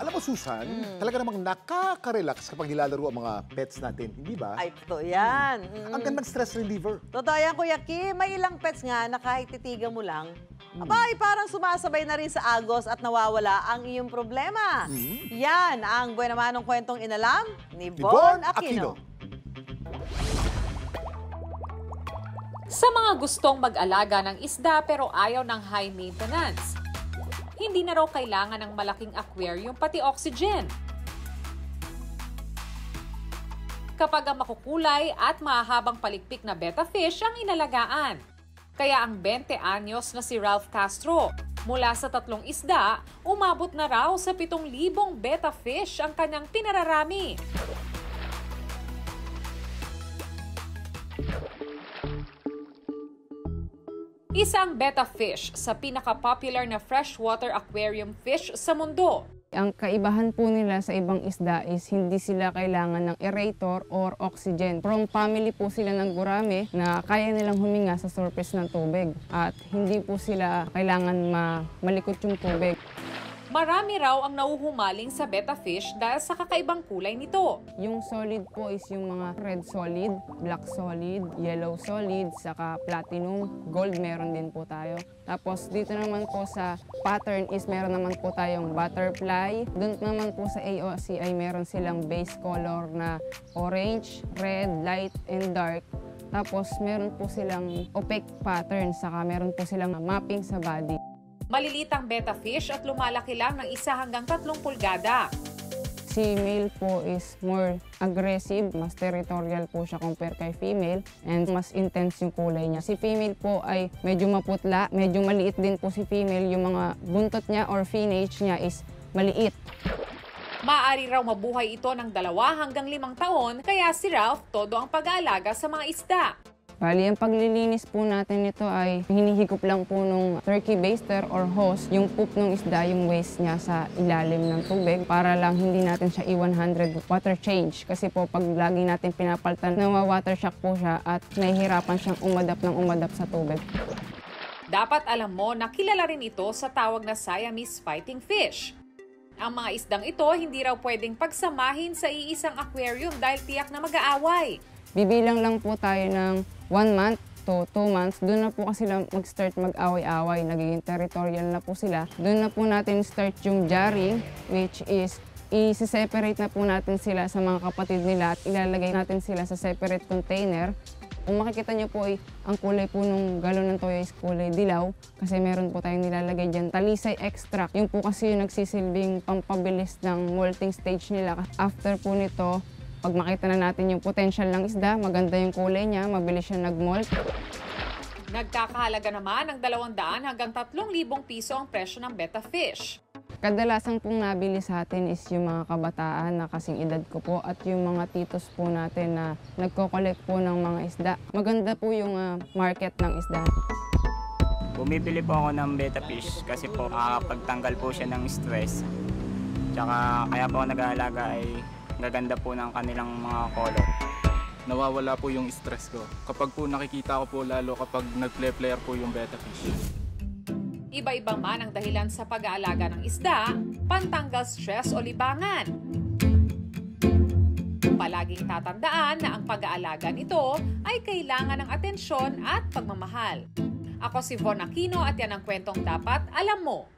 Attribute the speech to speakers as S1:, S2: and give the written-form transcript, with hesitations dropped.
S1: Alam mo, Susan, talaga namang nakaka-relax kapag nilalaro ang mga pets natin, hindi ba?
S2: Ay, totoo yan.
S1: Ang gandang stress reliever.
S2: Totoo yan, Kuya Kim. May ilang pets nga na kahit titigan mo lang, abay, parang sumasabay na rin sa agos at nawawala ang iyong problema. Yan ang buwan naman ng kwentong inalam ni Von Aquino.
S3: Sa mga gustong mag-alaga ng isda pero ayaw ng high maintenance, hindi na raw kailangan ng malaking aquarium pati oxygen. Kapag ang makukulay at mahahabang palikpik na betta fish ang inalagaan. Kaya ang 20 anyos na si Ralph Castro, mula sa 3 isda, umabot na raw sa 7,000 betta fish ang kanyang pinararami. Isang betta fish sa pinaka-popular na freshwater aquarium fish sa mundo.
S4: Ang kaibahan po nila sa ibang isda is hindi sila kailangan ng aerator or oxygen. From family po sila ng gurame na kaya nilang huminga sa surface ng tubig at hindi po sila kailangan malikot yung tubig.
S3: Marami raw ang nauhumaling sa betta fish dahil sa kakaibang kulay nito.
S4: Yung solid po is yung mga red solid, black solid, yellow solid, saka platinum, gold meron din po tayo. Tapos dito naman po sa pattern is meron naman po tayong butterfly. Doon naman po sa AOC ay meron silang base color na orange, red, light, and dark. Tapos meron po silang opaque pattern, saka meron po silang mapping sa body.
S3: Maliliit ang betta fish at lumalaki lang ng 1 hanggang 3 pulgada.
S4: Si male po is more aggressive, mas territorial po siya compare kay female, and mas intense yung kulay niya. Si female po ay medyo maputla, medyo maliit din po si female. Yung mga buntot niya or finnage niya is maliit.
S3: Maaari raw mabuhay ito ng 2 hanggang 5 taon, kaya si Ralph todo ang pag-aalaga sa mga isda.
S4: Bali, ang paglilinis po natin nito ay hinihigop lang po nung turkey baster or hose yung poop ng isda, yung waste niya sa ilalim ng tubig para lang hindi natin siya i-100 water change. Kasi po pag lagi natin pinapalitan, nawa-water shock po siya at nahihirapan siyang umadap sa tubig.
S3: Dapat alam mo na kilala rin ito sa tawag na Siamese fighting fish. Ang mga isdang ito hindi raw pwedeng pagsamahin sa iisang aquarium dahil tiyak na mag-aaway.
S4: Bibilang lang po tayo ng 1 month to 2 months. Doon na po kasi sila mag-start mag-away-away. Nagiging territorial na po sila. Doon na po natin start yung jarring, which is i-separate na po natin sila sa mga kapatid nila at ilalagay natin sila sa separate container. Kung makikita nyo po, ang kulay po ng galon ng toyo is kulay dilaw kasi meron po tayong nilalagay dyan talisay extract. Yung po kasi yung nagsisilbing pampabilis ng molting stage nila. After po nito, pag makita na natin yung potential ng isda, maganda yung kulay niya, mabilis siya nag-molt.
S3: Nagkakahalaga naman ng 200 hanggang 3,000 piso ang presyo ng betta fish.
S4: Kadalasan pong nabili sa atin is yung mga kabataan na kasing edad ko po at yung mga titos po natin na nagko-collect po ng mga isda. Maganda po yung market ng isda.
S5: Bumibili po ako ng betta fish kasi po makakapagtanggal po siya ng stress. Tsaka kaya po ako nag-aalaga ay gaganda po ng kanilang mga color.
S6: Nawawala po yung stress ko. Kapag po nakikita ko po lalo kapag nag-flare po yung betta fish.
S3: Iba-iba man ang dahilan sa pag-aalaga ng isda, pantanggal stress o libangan. Palaging tatandaan na ang pag-aalaga nito ay kailangan ng atensyon at pagmamahal. Ako si Von Aquino at yan ang kwentong dapat alam mo.